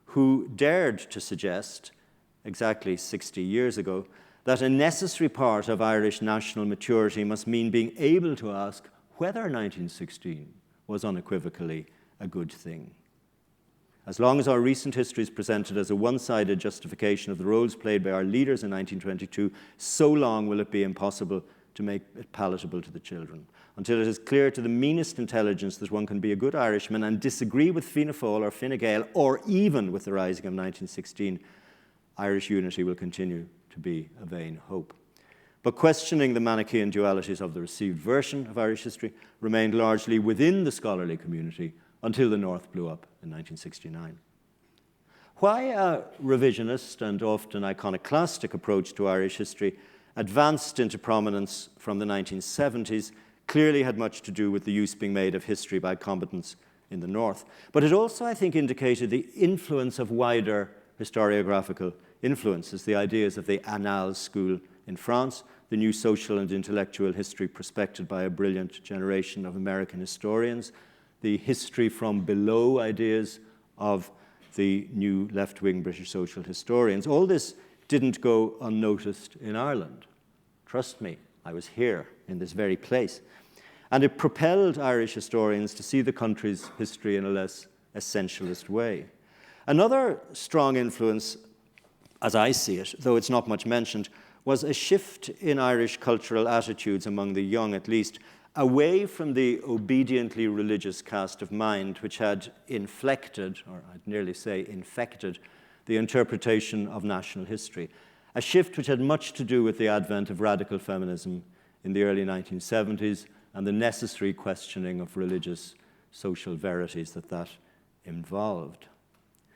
who dared to suggest, exactly 60 years ago, that a necessary part of Irish national maturity must mean being able to ask whether 1916 was unequivocally a good thing. As long as our recent history is presented as a one-sided justification of the roles played by our leaders in 1922, so long will it be impossible to make it palatable to the children, until it is clear to the meanest intelligence that one can be a good Irishman and disagree with Fianna Fáil or Fine Gael, or even with the Rising of 1916, Irish unity will continue to be a vain hope. But questioning the Manichaean dualities of the received version of Irish history remained largely within the scholarly community until the North blew up in 1969. Why a revisionist and often iconoclastic approach to Irish history advanced into prominence from the 1970s clearly had much to do with the use being made of history by combatants in the North. But it also, I think, indicated the influence of wider historiographical influences, the ideas of the Annales school in France, the new social and intellectual history prospected by a brilliant generation of American historians, the history from below ideas of the new left-wing British social historians. All this didn't go unnoticed in Ireland. Trust me, I was here in this very place. And it propelled Irish historians to see the country's history in a less essentialist way. Another strong influence, as I see it, though it's not much mentioned, was a shift in Irish cultural attitudes among the young, at least, away from the obediently religious cast of mind which had inflected, or I'd nearly say infected, the interpretation of national history, a shift which had much to do with the advent of radical feminism in the early 1970s and the necessary questioning of religious social verities that involved.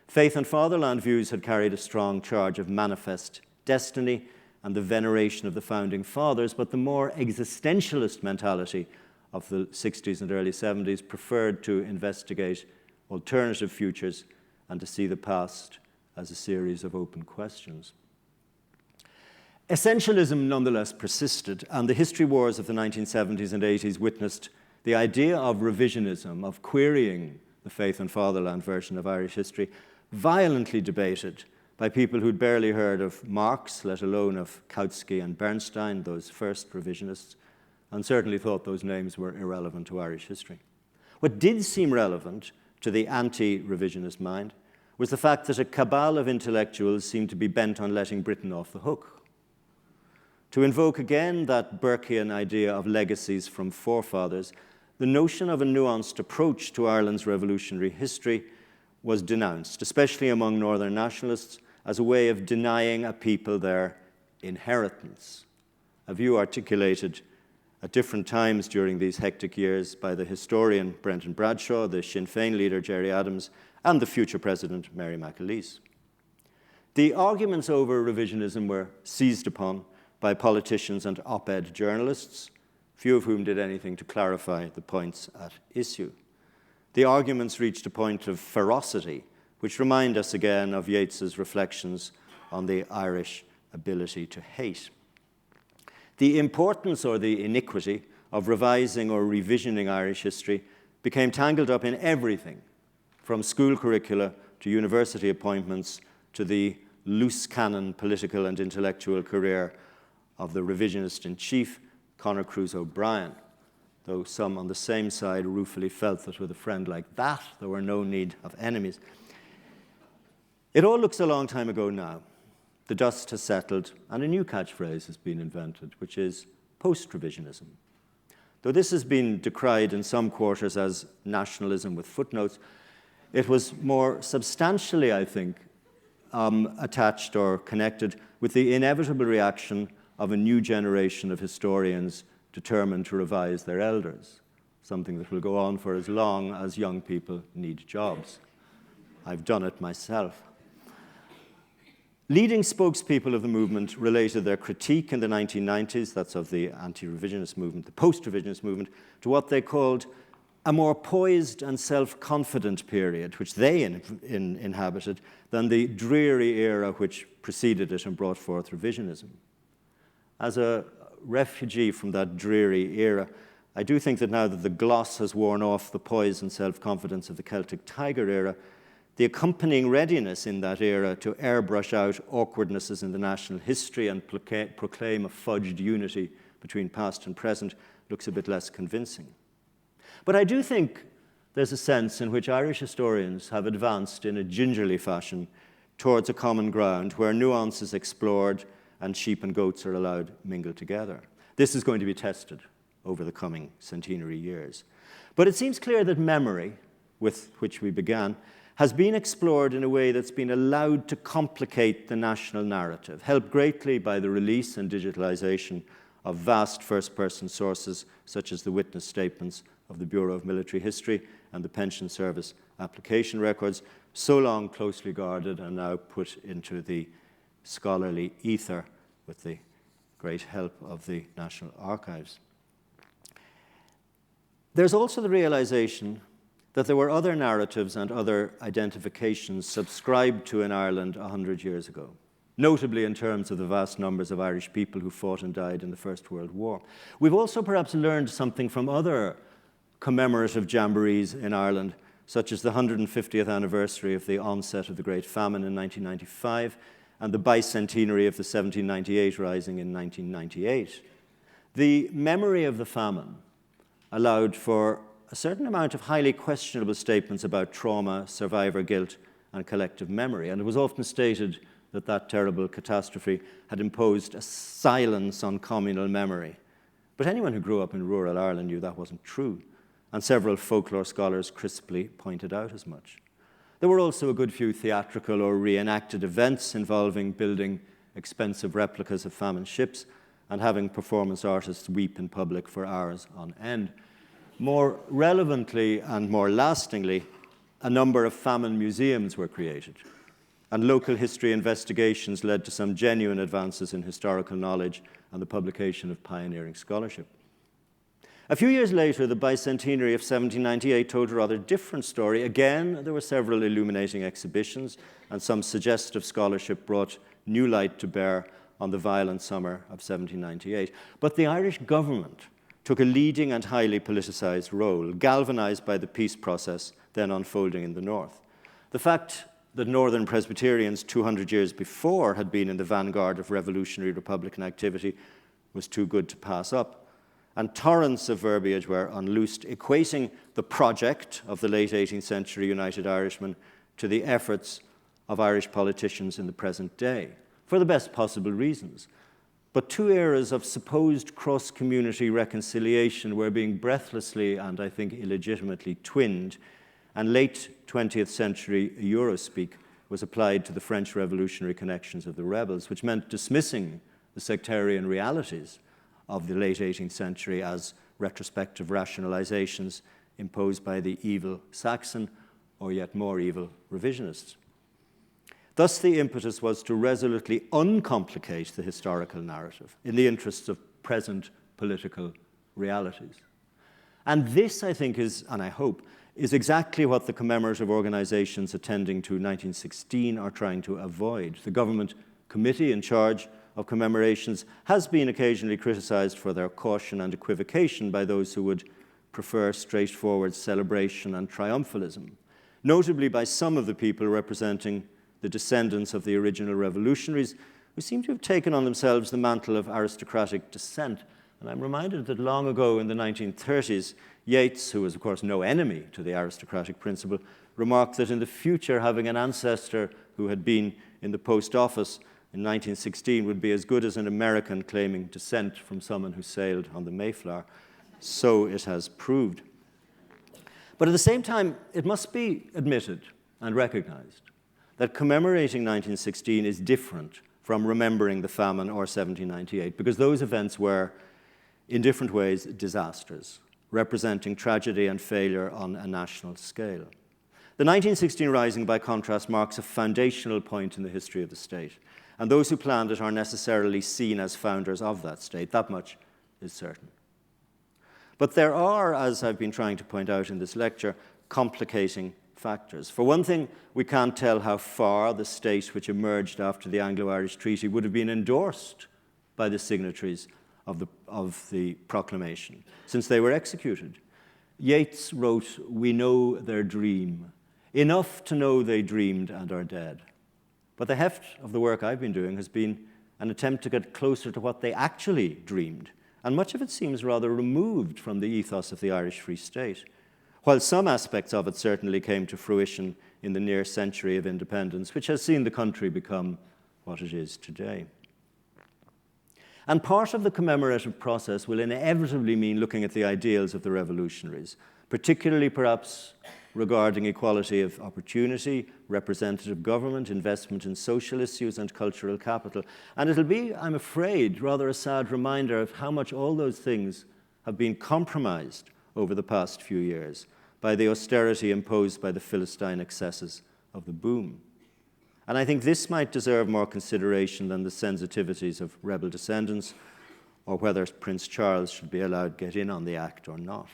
Faith and fatherland views had carried a strong charge of manifest destiny and the veneration of the founding fathers, but the more existentialist mentality of the 60s and early 70s preferred to investigate alternative futures and to see the past as a series of open questions. Essentialism nonetheless persisted, and the history wars of the 1970s and 80s witnessed the idea of revisionism, of querying the faith and fatherland version of Irish history, violently debated by people who'd barely heard of Marx, let alone of Kautsky and Bernstein, those first revisionists, and certainly thought those names were irrelevant to Irish history. What did seem relevant to the anti-revisionist mind was the fact that a cabal of intellectuals seemed to be bent on letting Britain off the hook. To invoke again that Burkean idea of legacies from forefathers, the notion of a nuanced approach to Ireland's revolutionary history was denounced, especially among Northern nationalists, as a way of denying a people their inheritance, a view articulated at different times during these hectic years by the historian Brendan Bradshaw, the Sinn Féin leader Gerry Adams, and the future president Mary McAleese. The arguments over revisionism were seized upon by politicians and op-ed journalists, few of whom did anything to clarify the points at issue. The arguments reached a point of ferocity, which remind us again of Yeats's reflections on the Irish ability to hate. The importance or the iniquity of revising or revisioning Irish history became tangled up in everything, from school curricula to university appointments to the loose cannon political and intellectual career of the revisionist-in-chief, Conor Cruise O'Brien, though some on the same side ruefully felt that with a friend like that, there were no need of enemies. It all looks a long time ago now. The dust has settled, and a new catchphrase has been invented, which is post-revisionism. Though this has been decried in some quarters as nationalism with footnotes, it was more substantially, I think, attached or connected with the inevitable reaction of a new generation of historians determined to revise their elders, something that will go on for as long as young people need jobs. I've done it myself. Leading spokespeople of the movement related their critique in the 1990s, that's of the anti-revisionist movement, the post-revisionist movement, to what they called a more poised and self-confident period, which they inhabited, than the dreary era which preceded it and brought forth revisionism. As a refugee from that dreary era, I do think that now that the gloss has worn off the poise and self-confidence of the Celtic Tiger era, the accompanying readiness in that era to airbrush out awkwardnesses in the national history and proclaim a fudged unity between past and present looks a bit less convincing. But I do think there's a sense in which Irish historians have advanced in a gingerly fashion towards a common ground where nuance is explored and sheep and goats are allowed mingled together. This is going to be tested over the coming centenary years. But it seems clear that memory, with which we began, has been explored in a way that's been allowed to complicate the national narrative, helped greatly by the release and digitalization of vast first-person sources such as the witness statements of the Bureau of Military History and the Pension Service application records, so long closely guarded and now put into the scholarly ether with the great help of the National Archives. There's also the realization that there were other narratives and other identifications subscribed to in Ireland 100 years ago, notably in terms of the vast numbers of Irish people who fought and died in the First World War. We've also perhaps learned something from other commemorative jamborees in Ireland, such as the 150th anniversary of the onset of the Great Famine in 1995 and the bicentenary of the 1798 Rising in 1998. The memory of the famine allowed for a certain amount of highly questionable statements about trauma, survivor guilt, and collective memory. And it was often stated that that terrible catastrophe had imposed a silence on communal memory. But anyone who grew up in rural Ireland knew that wasn't true, and several folklore scholars crisply pointed out as much. There were also a good few theatrical or reenacted events involving building expensive replicas of famine ships and having performance artists weep in public for hours on end. More relevantly and more lastingly, a number of famine museums were created, and local history investigations led to some genuine advances in historical knowledge and the publication of pioneering scholarship. A few years later, the bicentenary of 1798 told a rather different story. Again, there were several illuminating exhibitions, and some suggestive scholarship brought new light to bear on the violent summer of 1798. But the Irish government took a leading and highly politicized role, galvanized by the peace process then unfolding in the north. The fact that Northern Presbyterians 200 years before had been in the vanguard of revolutionary Republican activity was too good to pass up, and torrents of verbiage were unloosed, equating the project of the late 18th century United Irishmen to the efforts of Irish politicians in the present day, for the best possible reasons. But two eras of supposed cross-community reconciliation were being breathlessly and I think illegitimately twinned, and late 20th century Eurospeak was applied to the French revolutionary connections of the rebels, which meant dismissing the sectarian realities of the late 18th century as retrospective rationalizations imposed by the evil Saxon, or yet more evil revisionists. Thus, the impetus was to resolutely uncomplicate the historical narrative in the interests of present political realities. And this, I think, is, and I hope, is exactly what the commemorative organizations attending to 1916 are trying to avoid. The government committee in charge of commemorations has been occasionally criticized for their caution and equivocation by those who would prefer straightforward celebration and triumphalism, notably by some of the people representing the descendants of the original revolutionaries, who seem to have taken on themselves the mantle of aristocratic descent. And I'm reminded that long ago in the 1930s, Yeats, who was of course no enemy to the aristocratic principle, remarked that in the future having an ancestor who had been in the post office in 1916 would be as good as an American claiming descent from someone who sailed on the Mayflower. So it has proved. But at the same time, it must be admitted and recognized that commemorating 1916 is different from remembering the famine or 1798, because those events were, in different ways, disasters, representing tragedy and failure on a national scale. The 1916 Rising, by contrast, marks a foundational point in the history of the state, and those who planned it are necessarily seen as founders of that state. That much is certain. But there are, as I've been trying to point out in this lecture, complicating factors. For one thing, we can't tell how far the state which emerged after the Anglo-Irish Treaty would have been endorsed by the signatories of the proclamation, since they were executed. Yeats wrote, "We know their dream, enough to know they dreamed and are dead." But the heft of the work I've been doing has been an attempt to get closer to what they actually dreamed, and much of it seems rather removed from the ethos of the Irish Free State, while some aspects of it certainly came to fruition in the near century of independence, which has seen the country become what it is today. And part of the commemorative process will inevitably mean looking at the ideals of the revolutionaries, particularly perhaps regarding equality of opportunity, representative government, investment in social issues, and cultural capital. And it'll be, I'm afraid, rather a sad reminder of how much all those things have been compromised over the past few years by the austerity imposed by the Philistine excesses of the boom. And I think this might deserve more consideration than the sensitivities of rebel descendants, or whether Prince Charles should be allowed to get in on the act or not.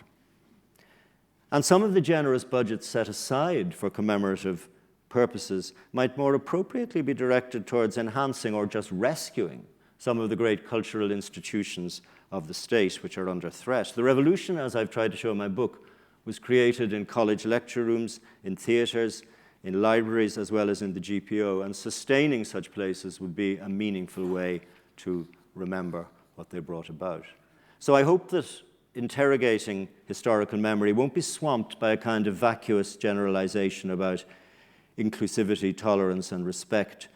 And some of the generous budgets set aside for commemorative purposes might more appropriately be directed towards enhancing or just rescuing some of the great cultural institutions of the state which are under threat. The revolution, as I've tried to show in my book, was created in college lecture rooms, in theatres, in libraries, as well as in the GPO, and sustaining such places would be a meaningful way to remember what they brought about. So I hope that interrogating historical memory won't be swamped by a kind of vacuous generalization about inclusivity, tolerance, and respect,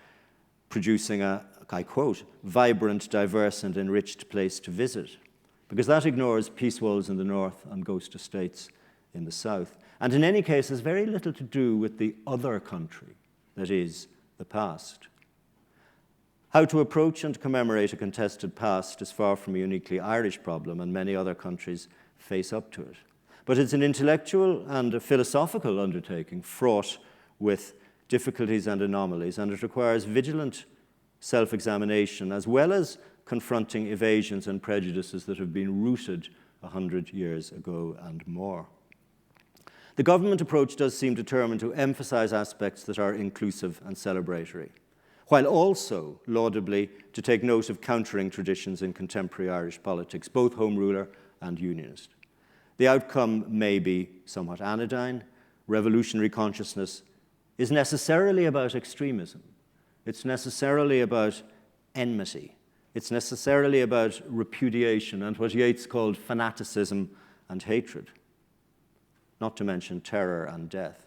producing a, I quote, vibrant, diverse, and enriched place to visit, because that ignores peace walls in the north and ghost estates in the south, and in any case has very little to do with the other country, that is, the past. How to approach and commemorate a contested past is far from a uniquely Irish problem, and many other countries face up to it. But it's an intellectual and a philosophical undertaking fraught with difficulties and anomalies, and it requires vigilant self-examination as well as confronting evasions and prejudices that have been rooted 100 years ago and more. The government approach does seem determined to emphasize aspects that are inclusive and celebratory, while also, laudably, to take note of countering traditions in contemporary Irish politics, both Home Ruler and Unionist. The outcome may be somewhat anodyne. Revolutionary consciousness is necessarily about extremism. It's necessarily about enmity. It's necessarily about repudiation and what Yeats called fanaticism and hatred, not to mention terror and death.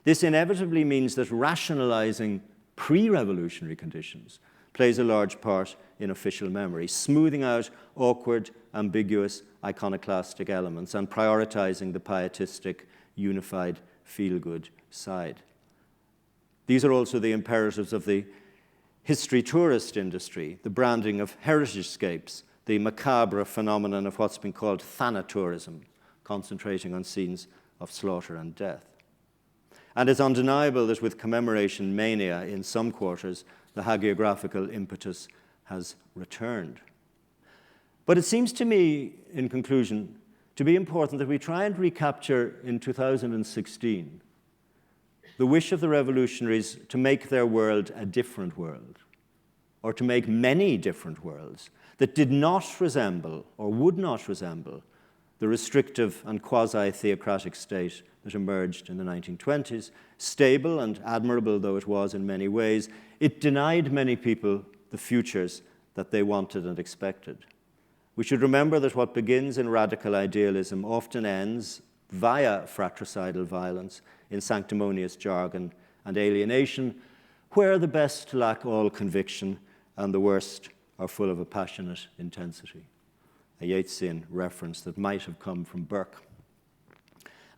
This inevitably means that rationalizing pre-revolutionary conditions plays a large part in official memory, smoothing out awkward, ambiguous, iconoclastic elements and prioritizing the pietistic, unified, feel-good side. These are also the imperatives of the history tourist industry, the branding of heritage-scapes, the macabre phenomenon of what's been called thanatourism, concentrating on scenes of slaughter and death. And it's undeniable that with commemoration mania in some quarters, the hagiographical impetus has returned. But it seems to me, in conclusion, to be important that we try and recapture in 2016 the wish of the revolutionaries to make their world a different world, or to make many different worlds that did not resemble or would not resemble the restrictive and quasi-theocratic state that emerged in the 1920s. Stable and admirable though it was in many ways, it denied many people the futures that they wanted and expected. We should remember that what begins in radical idealism often ends via fratricidal violence in sanctimonious jargon and alienation, where the best lack all conviction and the worst are full of a passionate intensity. A Yeatsian reference that might have come from Burke.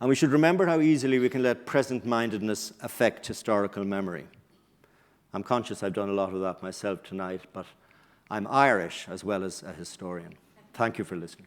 And we should remember how easily we can let present-mindedness affect historical memory. I'm conscious I've done a lot of that myself tonight, but I'm Irish as well as a historian. Thank you for listening.